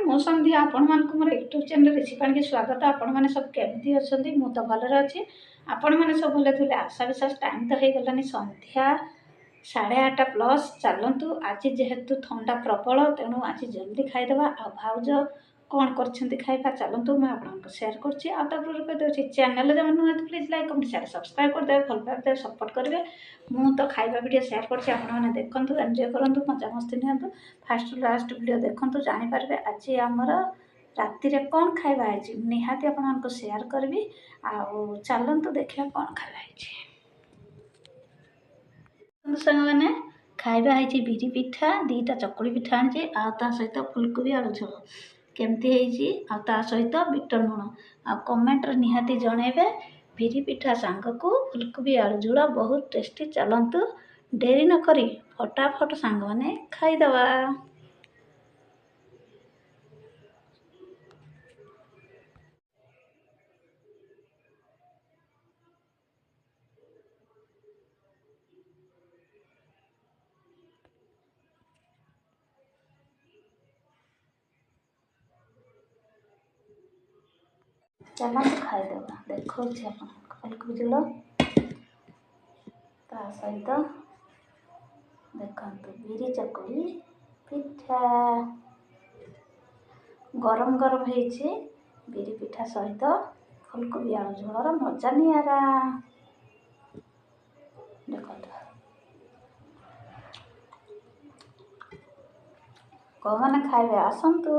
मु संध्या आपण मानक मोर यूट्यूब चैनल रेसिपी के स्वागत। आपण मैंने सब केमती अच्छा मु तो भलर अच्छी आपण मैंने सब भले थे आशा विश्वास। टाइम तो हो गलानी संध्या 8:30 प्लस। चलतु आज जेहेतु ठंडा प्रबल तेणु आज जल्दी खाईदे। आ भाउज कौन कर खाइबा चलतु मैं आपको सेयार कर चैनल जब नुआ please like comment share subscribe करदे। भल पाए सपोर्ट करेंगे। मु तो खाइबा वीडियो शेयर कर देखूँ एंजॉय करूँ मजा मस्ती नियंतु। फास्ट लास्ट वीडियो देखूँ जानीपारे आज आमर राति रे कौन खाइबा है निहाती आपको शेयर करी। चलतु देखिए कौन खाइबा सांग मैंने खाइबा है बिरी पिठा 2टा चकुली पिठा आनी आ सहित फुलकोबी आलू झोल केमती आ सहित बिट लुण आ कमेंट निहाती जनइबे। बिरी पिठा सांग को फुलकोबी आलू झोल बहुत टेस्टी। चलतु डेरी न करी फटाफट सांग मैंने खाईदवा। चलतु खाईदवा देखो फुलकोबी झोल ता सहित देखु बिरी चकुली पिठा गरम गरम है बिरी पिठा सहित फुलकोबी आलू झोलर मजा नियारा। देखो कौन खाइबे आसतु।